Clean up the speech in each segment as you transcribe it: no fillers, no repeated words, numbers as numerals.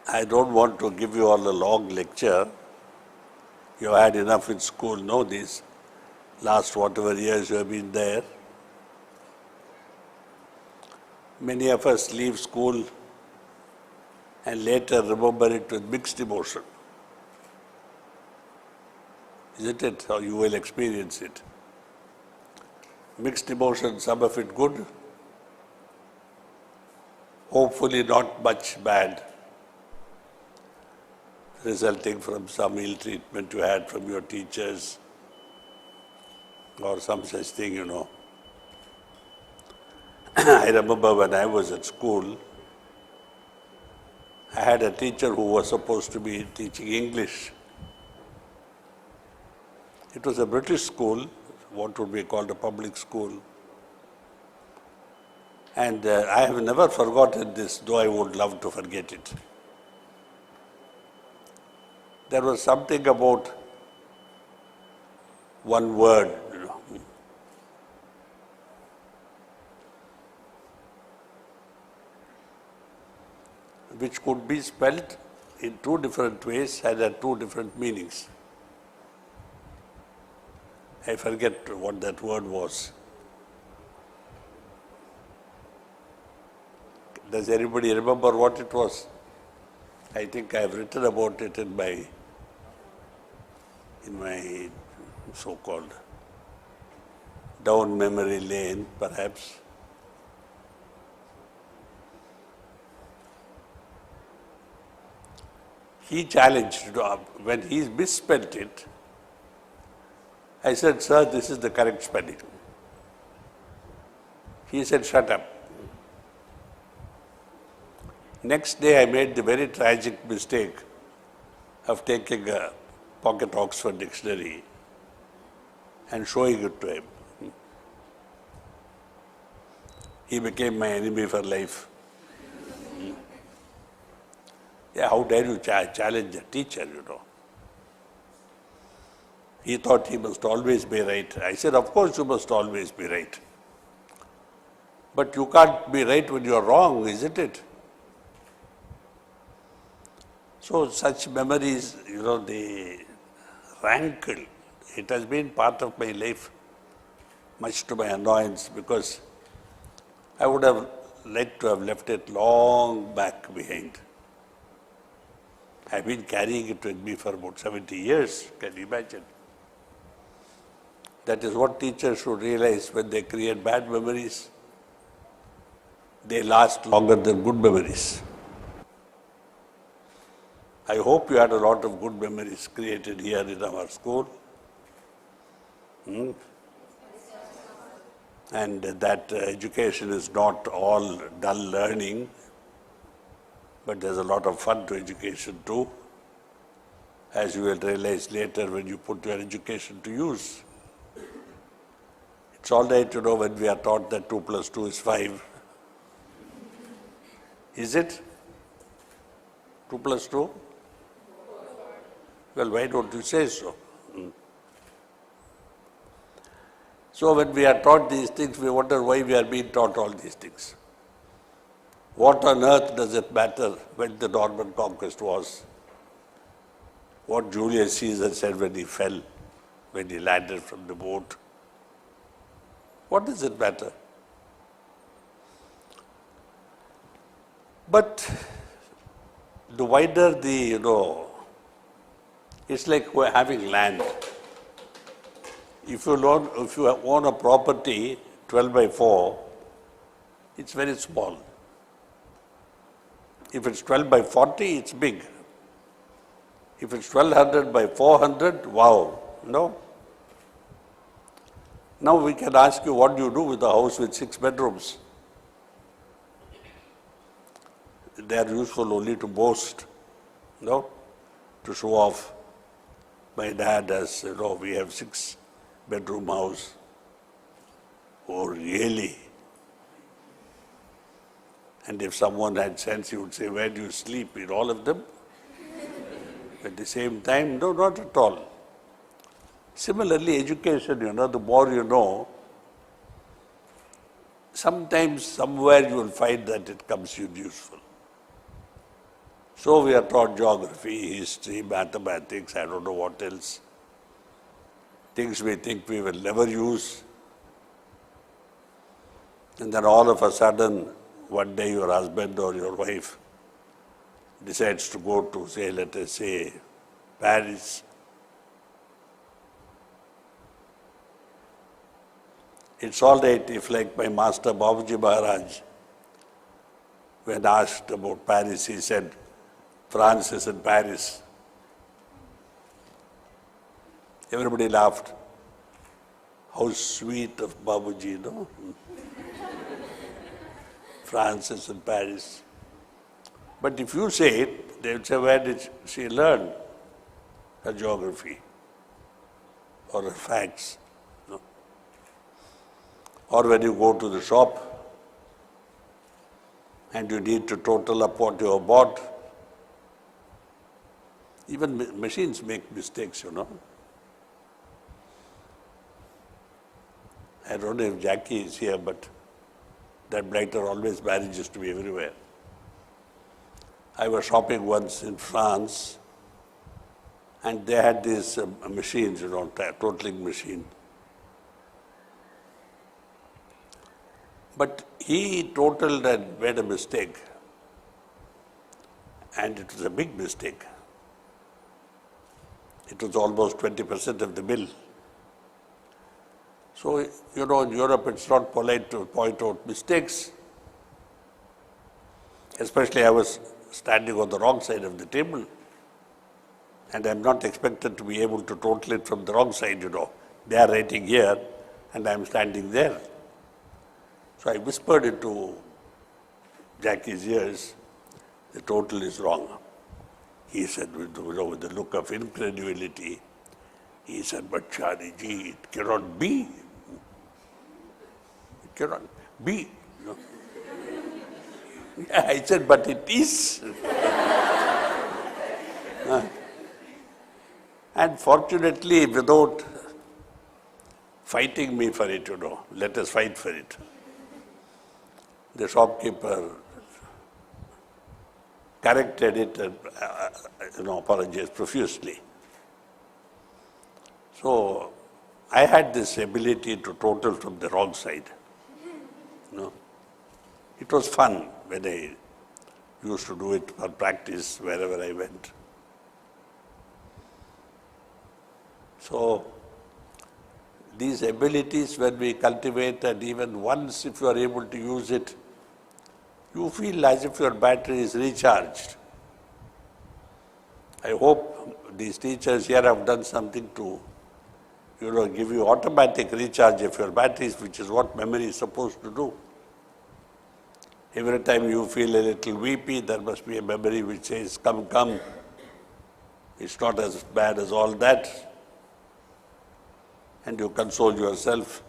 I don't want to give you all a long lecture. You had enough in school, know this. Last whatever years you have been there. Many of us leave school and later remember it with mixed emotion. Isn't it? How you will experience it. Mixed emotion, some of it good, hopefully not much bad, resulting from some ill treatment you had from your teachers or some such thing, you know. I remember when I was at school, I had a teacher who was supposed to be teaching English. It was a British school, what would be called a public school. And I have never forgotten this, though I would love to forget it. There was something about one word, you know, which could be spelled in two different ways and had two different meanings. I forget what that word was. Does anybody remember what it was? I think I have written about it in my so-called down memory lane, perhaps. He challenged, when he misspelled it, I said, sir, this is the correct spelling. He said, shut up. Next day I made the very tragic mistake of taking a pocket Oxford dictionary and showing it to him. He became my enemy for life. Yeah, how dare you challenge a teacher, you know. He thought he must always be right. I said, of course you must always be right. But you can't be right when you're wrong, isn't it? So such memories, you know, they rankle. It has been part of my life, much to my annoyance, because I would have liked to have left it long back behind. I've been carrying it with me for about 70 years, can you imagine? That is what teachers should realize when they create bad memories. They last longer than good memories. I hope you had a lot of good memories created here in our school. And that education is not all dull learning, but there's a lot of fun to education too, as you will realize later when you put your education to use. It's all right, you know, when we are taught that 2 plus 2 is 5. Is it? 2 plus 2? Well, why don't you say so? So when we are taught these things, we wonder why we are being taught all these things. What on earth does it matter when the Norman conquest was? What Julius Caesar said when he fell, when he landed from the boat? What does it matter? But the wider the, you know, it's like we're having land. If you own a property 12 by 4, it's very small. If it's 12 by 40, it's big. If it's 1200 by 400, wow, no? Now we can ask you, what do you do with a house with 6 bedrooms? They are useful only to boast, no? To show off. My dad has, you know, we have 6-bedroom house. Oh, really? And if someone had sense, he would say, where do you sleep? In all of them? At the same time, no, not at all. Similarly, education, you know, the more you know, sometimes, somewhere you will find that it comes you useful. So we are taught geography, history, mathematics, I don't know what else. Things we think we will never use. And then all of a sudden, one day your husband or your wife decides to go to, say, let us say, Paris. It's all right if, like my master Babuji Maharaj, when asked about Paris, he said, France is in Paris. Everybody laughed. How sweet of Babuji, no? France is in Paris. But if you say it, they would say, where did she learn her geography or her facts? No? Or when you go to the shop and you need to total up what you have bought, even machines make mistakes, you know. I don't know if Jackie is here, but that blighter always manages to be everywhere. I was shopping once in France, and they had these machines, you know, totaling machine. But he totaled and made a mistake, and it was a big mistake. It was almost 20% of the bill. So, you know, in Europe it's not polite to point out mistakes. Especially I was standing on the wrong side of the table, and I'm not expected to be able to total it from the wrong side, you know. They are writing here, and I'm standing there. So I whispered into Jackie's ears, the total is wrong. He said, with the look of incredulity, he said, but Chariji, it cannot be. It cannot be. No. Yeah, I said, but it is. And fortunately, without fighting me for it, you know, let us fight for it. The shopkeeper corrected it and, apologized profusely. So I had this ability to total from the wrong side. You know. It was fun when I used to do it for practice wherever I went. So these abilities, when we cultivate, and even once if you are able to use it, you feel as if your battery is recharged. I hope these teachers here have done something to, give you automatic recharge of your batteries, which is what memory is supposed to do. Every time you feel a little weepy, there must be a memory which says, come, come, it's not as bad as all that. And you console yourself,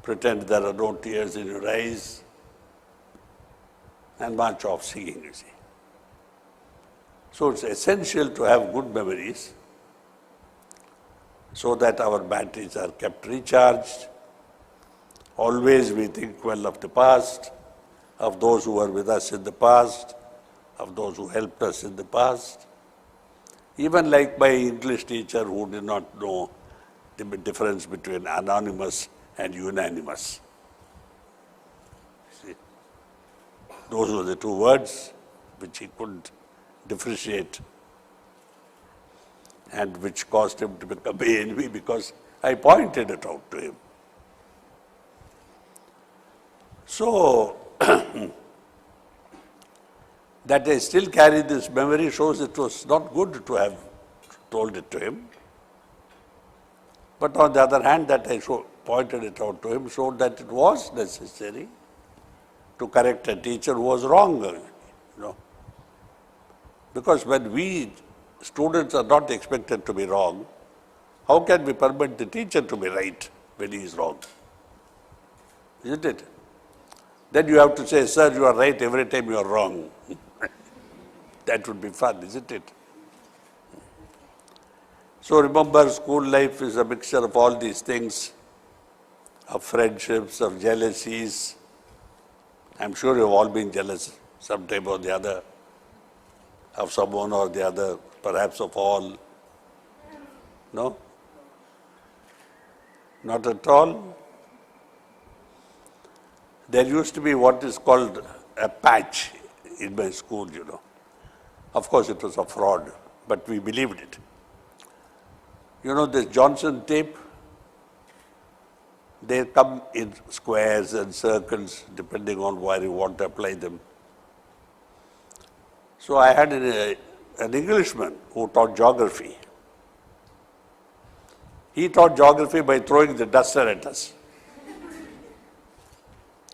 pretend there are no tears in your eyes, and march off singing, you see. So it's essential to have good memories so that our batteries are kept recharged. Always we think well of the past, of those who were with us in the past, of those who helped us in the past. Even like my English teacher who did not know the difference between anonymous and unanimous. See? Those were the two words which he couldn't differentiate and which caused him to become ANV because I pointed it out to him. So, that I still carry this memory shows it was not good to have told it to him. But on the other hand, that I pointed it out to him showed that it was necessary to correct a teacher who was wrong, Because when we students are not expected to be wrong, how can we permit the teacher to be right when he is wrong? Isn't it? Then you have to say, sir, you are right every time you are wrong. That would be fun, isn't it? So remember, school life is a mixture of all these things, of friendships, of jealousies. I'm sure you've all been jealous sometime or the other. of someone or the other, perhaps of all. No? Not at all. There used to be what is called a patch in my school, you know. Of course, it was a fraud, but we believed it. You know, this Johnson tape, they come in squares and circles, depending on where you want to apply them. So I had an Englishman who taught geography. He taught geography by throwing the duster at us.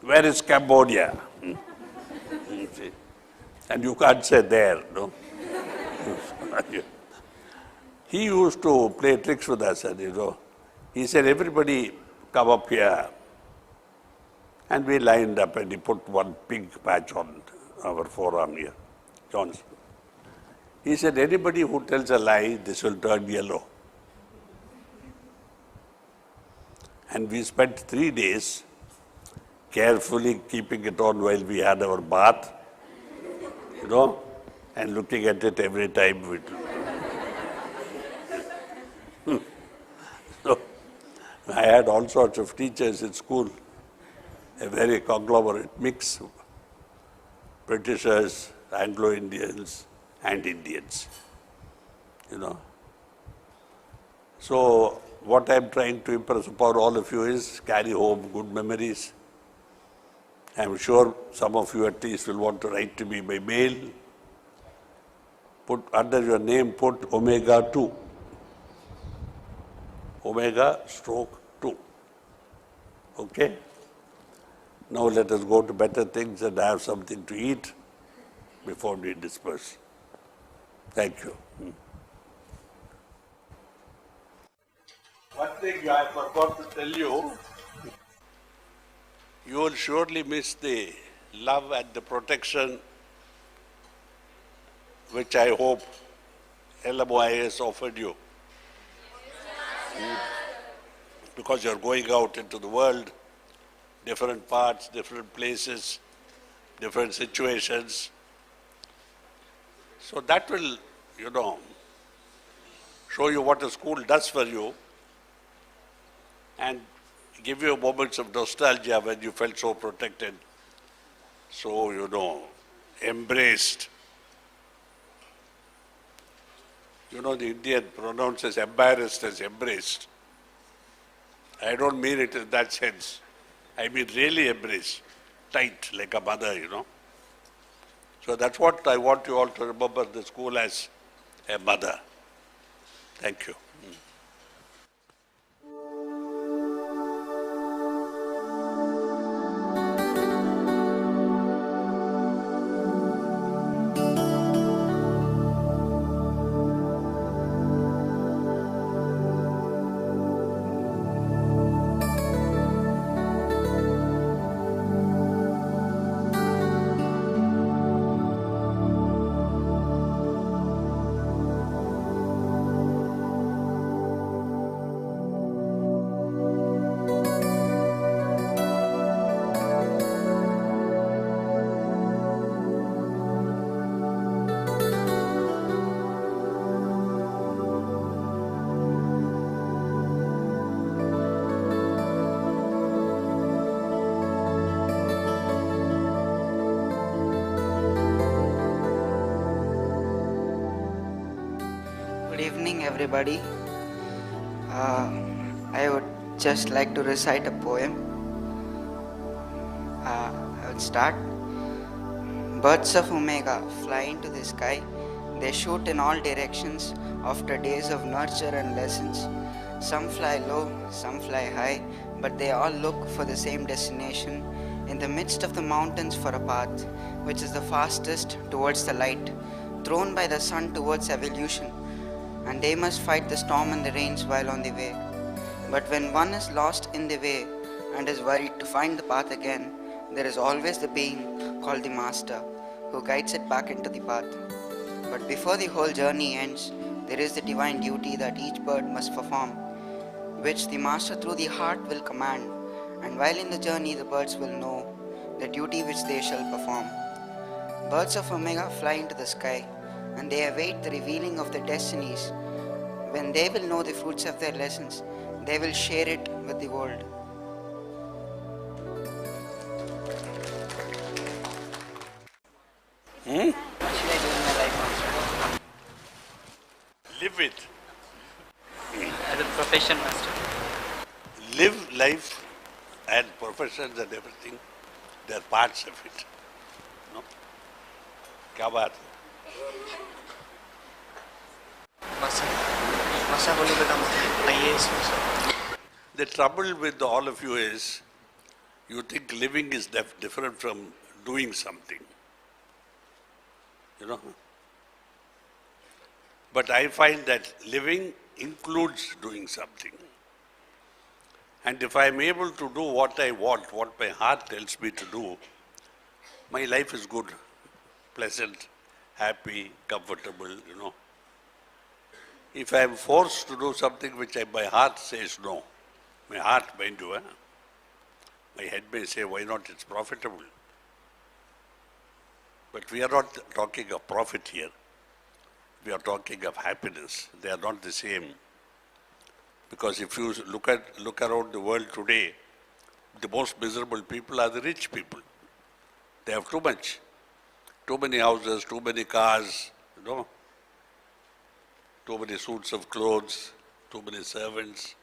Where is Cambodia? And you can't say there, no? He used to play tricks with us, and you know, he said, everybody come up here. And we lined up, and he put one pink patch on our forearm here, Johnson. He said, anybody who tells a lie, this will turn yellow. And we spent 3 days carefully keeping it on while we had our bath, you know, and looking at it every time. So, I had all sorts of teachers in school, a very conglomerate mix, Britishers, Anglo-Indians, and Indians, you know. So, what I'm trying to impress upon all of you is carry home good memories. I'm sure some of you at least will want to write to me by mail. Put under your name, put omega 2. Omega/2. Okay? Now let us go to better things and have something to eat before we disperse. Thank you. One thing I forgot to tell you, you will surely miss the love and the protection which I hope LMIS offered you. Because you're going out into the world, different parts, different places, different situations. So that will, you know, show you what a school does for you and give you moments of nostalgia when you felt so protected, so, you know, embraced. You know, the Indian pronounces embarrassed as embraced. I don't mean it in that sense. I mean really embraced, tight, like a mother, you know. So that's what I want you all to remember the school as a mother. Thank you. Good evening, everybody. I would just like to recite a poem. I will start. Birds of Omega fly into the sky. They shoot in all directions after days of nurture and lessons. Some fly low, some fly high, but they all look for the same destination in the midst of the mountains for a path, which is the fastest towards the light, thrown by the sun towards evolution. And they must fight the storm and the rains while on the way. But when one is lost in the way and is worried to find the path again, there is always the being called the Master who guides it back into the path. But before the whole journey ends, there is the divine duty that each bird must perform, which the Master through the heart will command. And while in the journey, the birds will know the duty which they shall perform. Birds of Omega fly into the sky, and they await the revealing of their destinies. When they will know the fruits of their lessons, they will share it with the world. What should I do in my life, Master? Live it. As a profession, Master. Live life and professions and everything, they are parts of it. No? क्या बात है? Master बोलो become IAS, Master. The trouble with all of you is, you think living is different from doing something. You know? But I find that living includes doing something. And if I am able to do what I want, what my heart tells me to do, my life is good, pleasant, happy, comfortable, you know. If I am forced to do something which my heart says no, my heart, mind you, my head may say, why not, it's profitable. But we are not talking of profit here. We are talking of happiness. They are not the same. Because if you look around the world today, the most miserable people are the rich people. They have too much. Too many houses, too many cars, you know, too many suits of clothes, too many servants,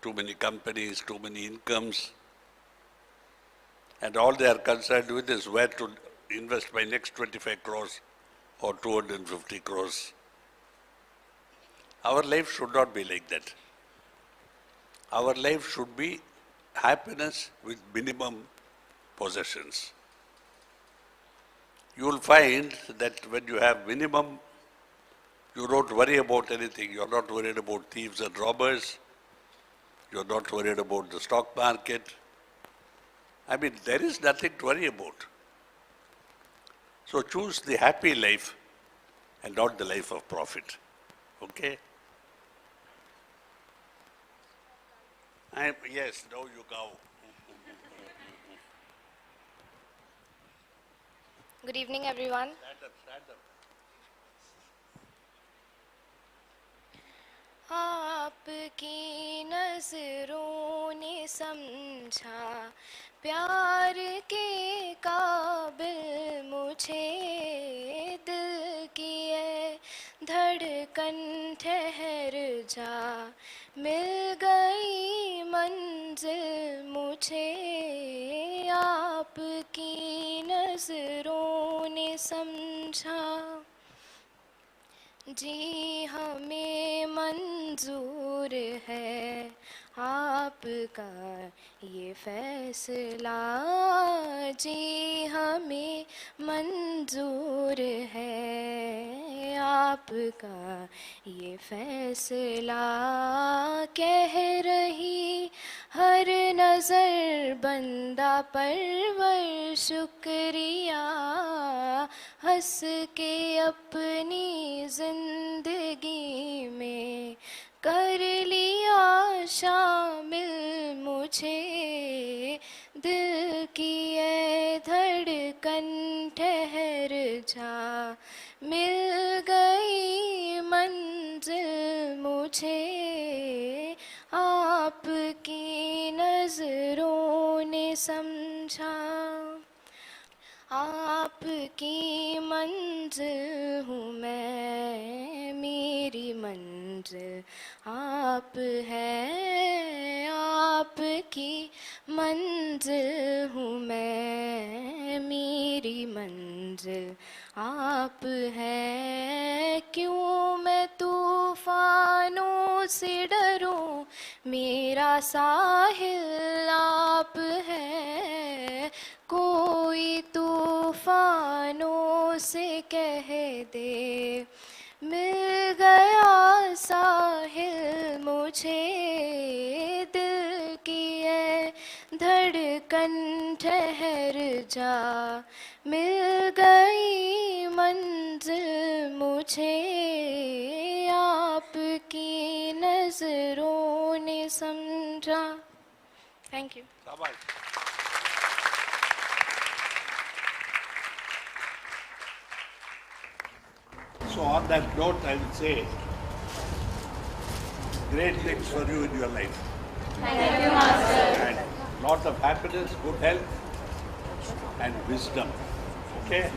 too many companies, too many incomes. And all they are concerned with is where to invest my next 25 crores or 250 crores. Our life should not be like that. Our life should be happiness with minimum possessions. You will find that when you have minimum, you don't worry about anything. You are not worried about thieves and robbers. You are not worried about the stock market. I mean, there is nothing to worry about. So choose the happy life and not the life of profit. Okay? Yes, now you go. Good evening, everyone. Stand up, stand up. आपकी नजरों ने समझा प्यार के काबिल मुझे दिल की है धड़कन ठहर जा मिल गई मंजिल मुझे आपकी नजरों ने समझा जी हमें मंजूर है आपका ये फैसला जी हमें मंजूर है आपका ये फैसला कह रही हर नज़र बंदा परवर शुक्रिया हंस के अपनी जिंदगी में कर लिया शामिल मुझे दिल की ये धड़कन ठहर जा मिल गई मंजिल मुझे आपकी नजरों ने समझा आपकी मंजिल हूँ मैं मेरी मंजिल आप है आपकी मंजिल हूँ मैं मेरी मंजिल आप है क्यों मैं तूफानों से डरूं मेरा साहिल आप है कोई तूफानों से कह दे मिल गया साहिल मुझे दिल की है धड़कन ठहर जा मिल गई मंजिल मुझे आपकी नजरों ने समझा thank you So on that note, I would say, great things for you in your life. Thank you, Master. And lot of happiness, good health, and wisdom. Okay?